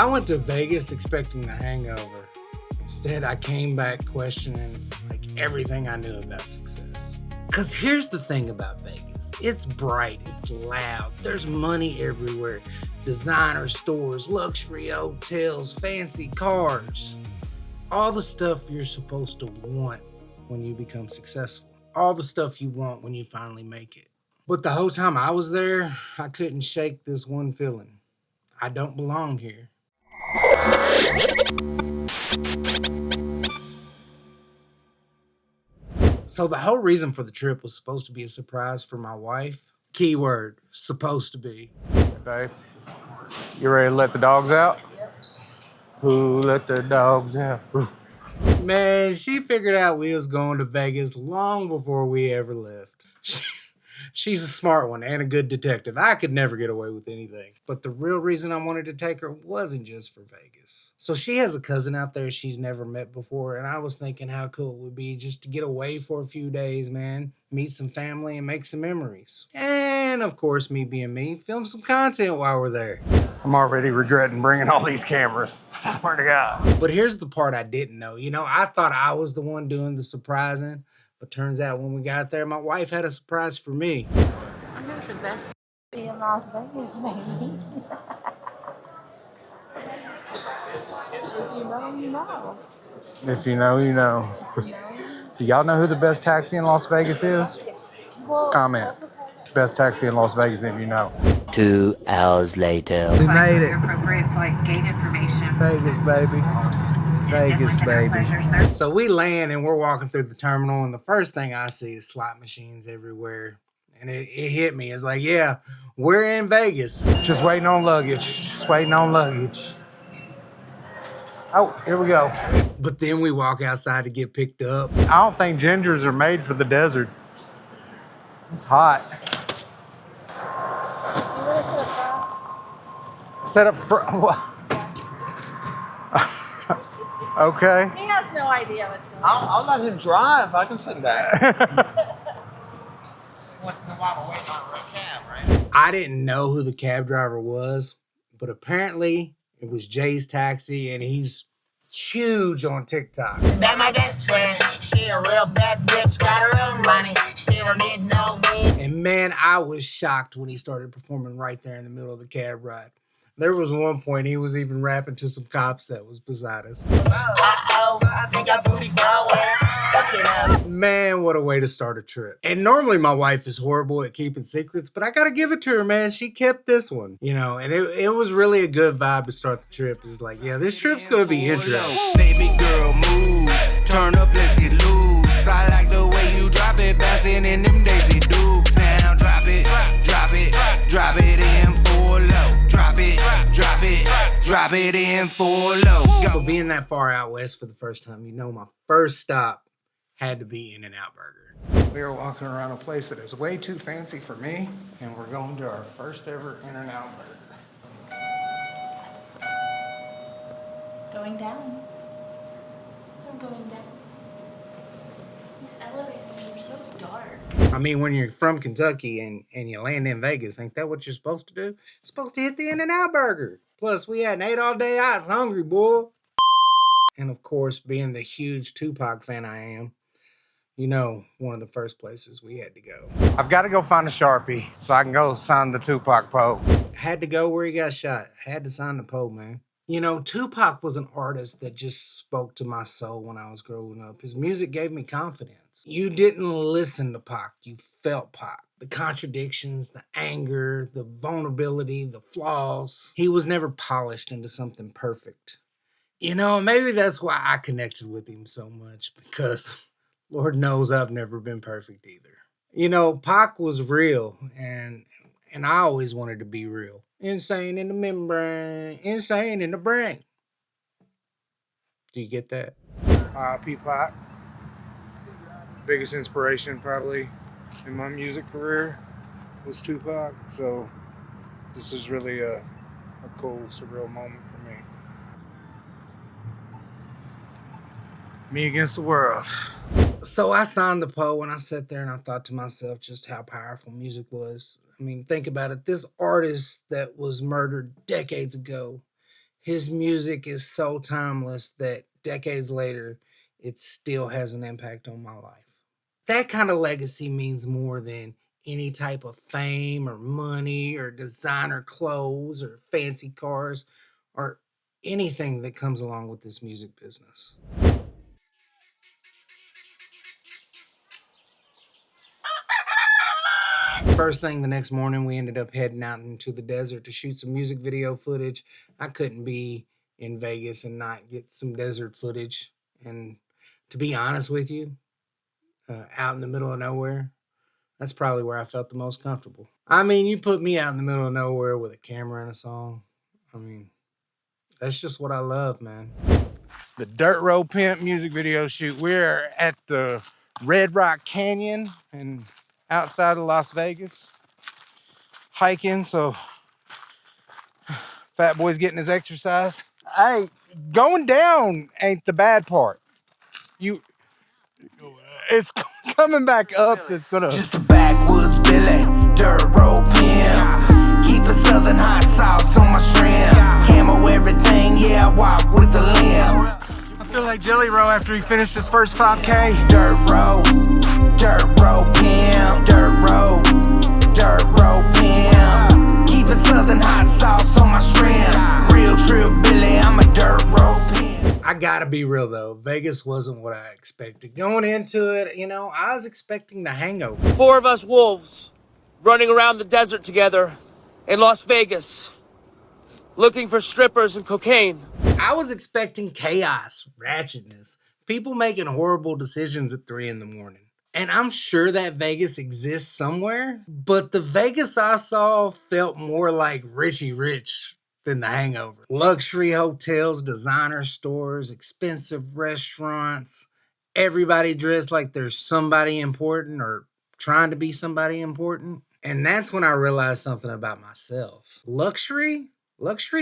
went to Vegas expecting the hangover. Instead, I came back questioning like everything I knew about success. Cause here's the thing about Vegas. It's bright, it's loud, there's money everywhere. Designer stores, luxury hotels, fancy cars. All the stuff you're supposed to want when you become successful. All the stuff you want when you finally make it. But the whole time I was there, I couldn't shake this one feeling. I don't belong here. So the whole reason for the trip was supposed to be a surprise for my wife. Keyword, supposed to be. Hey, babe, you ready to let the dogs out? Who let the dogs out? Man, she figured out we was going to Vegas long before we ever left. She's a smart one and a good detective. I could never get away with anything. But the real reason I wanted to take her wasn't just for Vegas. So she has a cousin out there she's never met before, and I was thinking how cool it would be just to get away for a few days, man. Meet some family and make some memories. And of course, me being me, film some content while we're there. I'm already regretting bringing all these cameras. I swear to God. But here's the part I didn't know. You know, I thought I was the one doing the surprising. But turns out when we got there, my wife had a surprise for me. I'm not the best in Las Vegas, maybe. If you know, you know. If you know, you know. Do y'all know who the best taxi in Las Vegas is? Well, Comment. Best taxi in Las Vegas if you know. 2 hours later. We made it. Appropriate flight gate information. Vegas, baby. Vegas, Definitely baby. been our pleasure, sir. So we land and we're walking through the terminal, and the first thing I see is slot machines everywhere. And it hit me. It's like, yeah, we're in Vegas. Just waiting on luggage. Just waiting on luggage. Oh, here we go. But then we walk outside to get picked up. I don't think gingers are made for the desert. It's hot. you really could have Set up for what? Okay. He has no idea what's going on. I'll let him drive. I can sit back. Once in a while, we're waiting on a cab, right? I didn't know who the cab driver was, but apparently it was Jay's taxi, and he's huge on TikTok. That my best friend. She a real bad bitch, got her own money. She don't need no me. And man, I was shocked when he started performing right there in the middle of the cab ride. There was one point he was even rapping to some cops that was beside us. Uh-oh, I think I booty Broadway. Look it up. Man, what a way to start a trip. And normally my wife is horrible at keeping secrets, but I gotta give it to her, man. She kept this one, you know, and it was really a good vibe to start the trip. It's like, yeah, this trip's gonna be interesting. Baby girl, move. Turn up, let's get loose. I like the way you drop it, bouncing in them Daisy Dukes. Now drop it, drop it, drop it in for low. Drop it, drop it, drop it in for low. So being that far out west for the first time, you know, my first stop had to be In-N-Out Burger. We were walking around a place that is way too fancy for me, and we're going to our first ever In-N-Out Burger. Going down. I'm going down. These elevators are so dark. I mean, when you're from Kentucky and you land in Vegas, ain't that what you're supposed to do? You're supposed to hit the In-N-Out Burger. Plus, we hadn't ate all day. I was hungry, boy. And of course, being the huge Tupac fan I am, you know, one of the first places we had to go. I've got to go find a Sharpie so I can go sign the Tupac Poe. Had to go where he got shot. Had to sign the Poe, man. You know, Tupac was an artist that just spoke to my soul when I was growing up. His music gave me confidence. You didn't listen to Pac, you felt Pac. The contradictions, the anger, the vulnerability, the flaws. He was never polished into something perfect. You know, maybe that's why I connected with him so much, because Lord knows I've never been perfect either. You know, Pac was real, and I always wanted to be real. Insane in the membrane, insane in the brain. Do you get that? P-Pac. Biggest inspiration probably in my music career was Tupac. So this is really a cool, surreal moment for me. Me against the world. So I signed the Poe and I sat there and I thought to myself just how powerful music was. I mean, think about it. This artist that was murdered decades ago, His music is so timeless that decades later, it still has an impact on my life. That kind of legacy means more than any type of fame or money or designer clothes or fancy cars or anything that comes along with this music business. First thing the next morning, we ended up heading out into the desert to shoot some music video footage. I couldn't be in Vegas and not get some desert footage. And to be honest with you, out in the middle of nowhere, that's probably where I felt the most comfortable. I mean, you put me out in the middle of nowhere with a camera and a song. I mean, that's just what I love, man. The Dirt Road Pimp music video shoot. We're at the Red Rock Canyon and outside of Las Vegas, hiking. So Fat Boy's getting his exercise. Hey, going down ain't the bad part. It's coming back up that's gonna. Just a backwoods Billy, dirt road pimp. Keep a southern hot sauce on my shrimp. Camo everything, yeah, I walk with a limp. I feel like Jelly Roll after he finished his first 5K. Dirt road pimp. Dirt road pimp. Keep a southern hot sauce on my shrimp. Real trip Billy, I'm a dirt road pimp. I gotta be real though, Vegas wasn't what I expected. Going into it, I was expecting The Hangover. 4 of us wolves running around the desert together in Las Vegas, looking for strippers and cocaine. I was expecting chaos, ratchetness, people making horrible decisions at 3 a.m. And I'm sure that Vegas exists somewhere, but the Vegas I saw felt more like Richie Rich than The Hangover. Luxury hotels, designer stores, expensive restaurants, everybody dressed like there's somebody important or trying to be somebody important. And that's when I realized something about myself. Luxury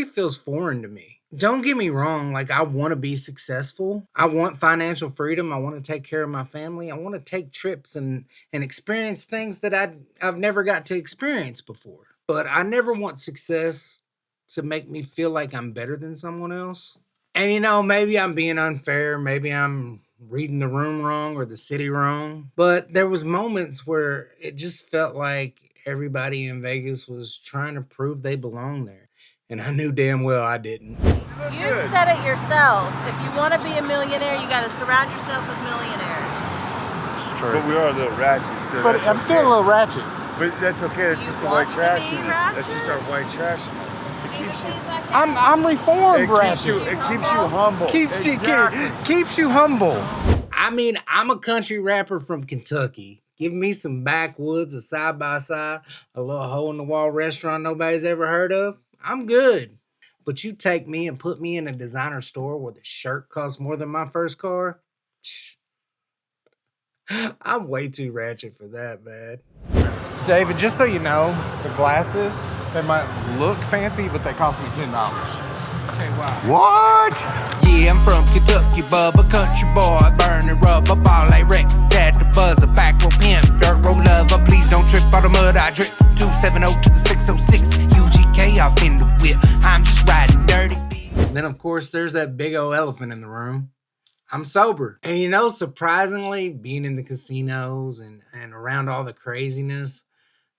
feels foreign to me. Don't get me wrong, like I want to be successful. I want financial freedom. I want to take care of my family. I want to take trips and experience things that I've never got to experience before. But I never want success to make me feel like I'm better than someone else. And maybe I'm being unfair. Maybe I'm reading the room wrong or the city wrong. But there was moments where it just felt like everybody in Vegas was trying to prove they belong there. And I knew damn well I didn't. You've said it yourself. If you want to be a millionaire, you got to surround yourself with millionaires. It's true. But we are a little ratchet, so But I'm still a little ratchet. But that's okay. It's just the white trash in it. That's just our white trash in it. It keeps you. I'm reformed, ratchet. It keeps you humble. Keeps you humble. I mean, I'm a country rapper from Kentucky. Give me some backwoods, a side by side, a little hole in the wall restaurant nobody's ever heard of. I'm good. But you take me and put me in a designer store where the shirt costs more than my first car? I'm way too ratchet for that, man. David, just so you know, the glasses, they might look fancy, but they cost me $10. Okay, wow. What? Yeah, I'm from Kentucky, bubba, country boy, burning rubber, ball like Rex at the buzzer, back row pimp, dirt road lover, please don't trip all the mud I drip, 270 to the 606, UGK off in the whip, I'm just riding dirty. Then, of course, there's that big old elephant in the room. I'm sober. And surprisingly, being in the casinos and around all the craziness,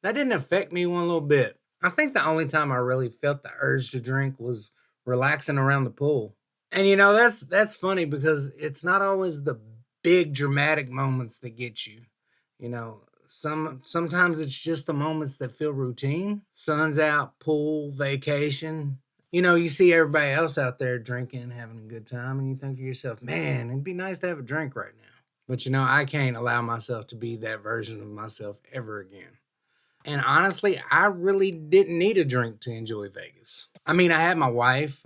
that didn't affect me one little bit. I think the only time I really felt the urge to drink was relaxing around the pool. And that's funny because it's not always the big dramatic moments that get you. Sometimes it's just the moments that feel routine. Sun's out, pool, vacation. You see everybody else out there drinking, having a good time, and you think to yourself, man, it'd be nice to have a drink right now. But I can't allow myself to be that version of myself ever again. And honestly, I really didn't need a drink to enjoy Vegas. I mean, I had my wife,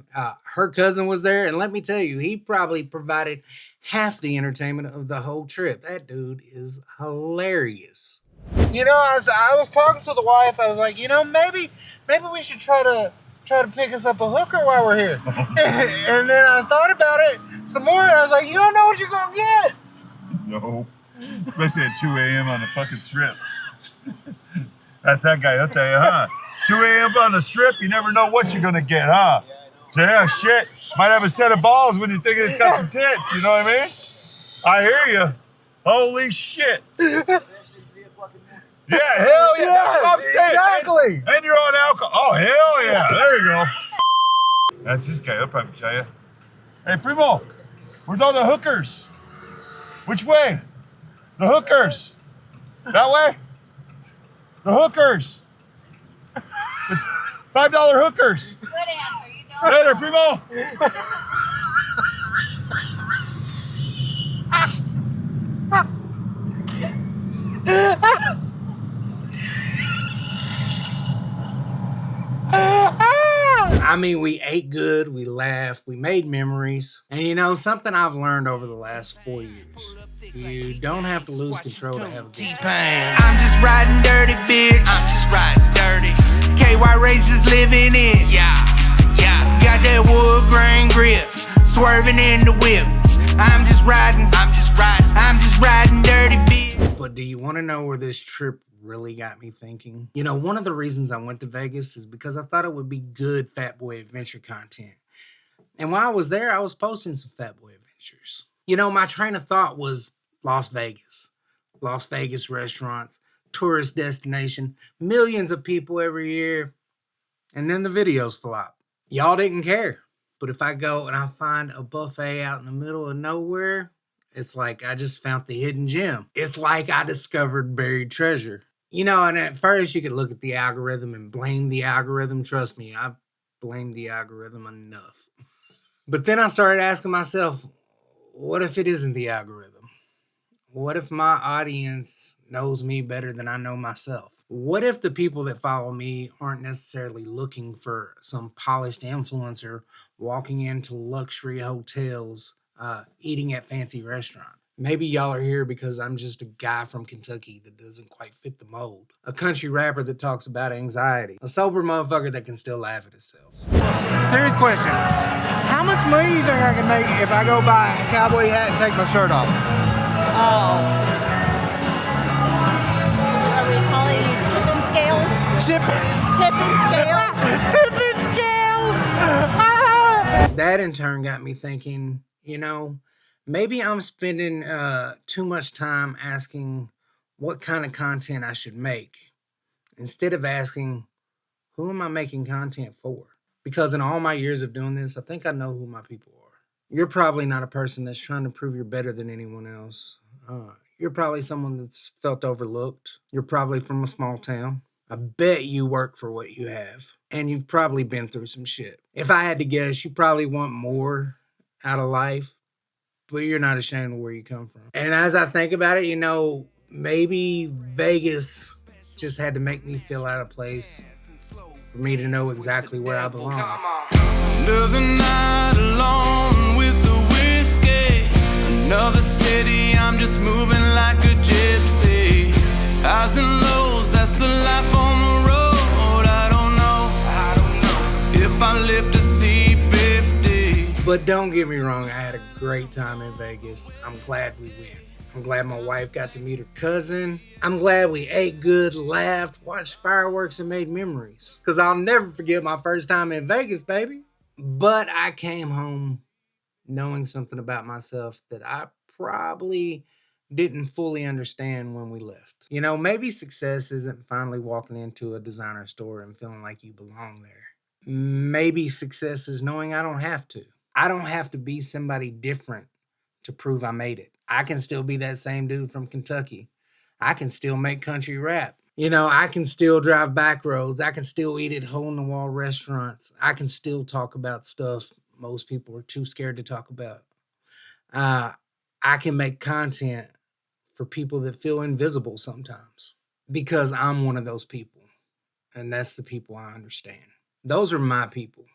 her cousin was there, and let me tell you, he probably provided half the entertainment of the whole trip. That dude is hilarious. I was talking to the wife, I was like, maybe we should try to pick us up a hooker while we're here. And then I thought about it some more, and I was like, you don't know what you're gonna get. No. Especially at 2 a.m. on the fucking strip. That's that guy, he'll tell you, huh? 2 a.m. on the strip, you never know what you're gonna get, huh? Yeah, shit. Might have a set of balls when you're thinking it's got some tits. You know what I mean? I hear you. Holy shit. Yeah, hell yeah. That's what I'm saying. Exactly. And you're on alcohol. Oh, hell yeah. There you go. That's his guy. He'll probably tell you. Hey, Primo, where's all the hookers? Which way? The hookers. That way? The hookers. The $5 hookers. Good answer. You don't Later, Primo. I mean, we ate good, we laughed, we made memories. And you know, something I've learned over the last 4 years. You don't have to lose control to have a good time. I'm just riding dirty, bitch. I'm just riding dirty. KY Race just living it. Yeah, yeah. Got that wood grain grip, swerving in the whip. I'm just riding dirty, bitch. But do you want to know where this trip really got me thinking? You know, one of the reasons I went to Vegas is because I thought it would be good Fat Boy Adventure content. And while I was there, I was posting some Fat Boy Adventures. You know, my train of thought was Las Vegas restaurants, tourist destination, millions of people every year. And then the videos flop. Y'all didn't care. But if I go and I find a buffet out in the middle of nowhere, it's like I just found the hidden gem. It's like I discovered buried treasure. You know, and at first you could look at the algorithm and blame the algorithm. Trust me, I've blamed the algorithm enough. But then I started asking myself, what if it isn't the algorithm? What if my audience knows me better than I know myself? What if the people that follow me aren't necessarily looking for some polished influencer walking into luxury hotels, eating at fancy restaurants? Maybe y'all are here because I'm just a guy from Kentucky that doesn't quite fit the mold. A country rapper that talks about anxiety. A sober motherfucker that can still laugh at himself. Serious question. How much money do you think I can make if I go buy a cowboy hat and take my shirt off? Oh. Are we calling you tipping scales? Tipping scales? Tipping scales! That in turn got me thinking, you know, maybe I'm spending too much time asking what kind of content I should make instead of asking, who am I making content for? Because in all my years of doing this, I think I know who my people are. You're probably not a person that's trying to prove you're better than anyone else. You're probably someone that's felt overlooked. You're probably from a small town. I bet you work for what you have. And you've probably been through some shit. If I had to guess, you probably want more out of life, but you're not ashamed of where you come from. And as I think about it, you know, maybe Vegas just had to make me feel out of place for me to know exactly where I belong. Another night alone with the whiskey. Another city, I'm just moving like a gypsy. Highs and lows, that's the life on the road. I don't know if I live to see 50. But don't get me wrong, I had a great time in Vegas. I'm glad we went. I'm glad my wife got to meet her cousin. I'm glad we ate good, laughed, watched fireworks, and made memories. Because I'll never forget my first time in Vegas, baby. But I came home knowing something about myself that I probably didn't fully understand when we left. You know, maybe success isn't finally walking into a designer store and feeling like you belong there. Maybe success is knowing I don't have to. I don't have to be somebody different to prove I made it. I can still be that same dude from Kentucky. I can still make country rap. You know, I can still drive back roads. I can still eat at hole-in-the-wall restaurants. I can still talk about stuff most people are too scared to talk about. I can make content for people that feel invisible sometimes because I'm one of those people. And that's the people I understand. Those are my people.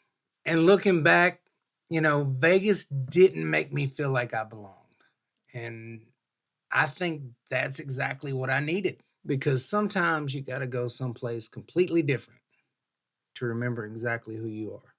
And looking back, you know, Vegas didn't make me feel like I belonged. And I think that's exactly what I needed. Because sometimes you got to go someplace completely different to remember exactly who you are.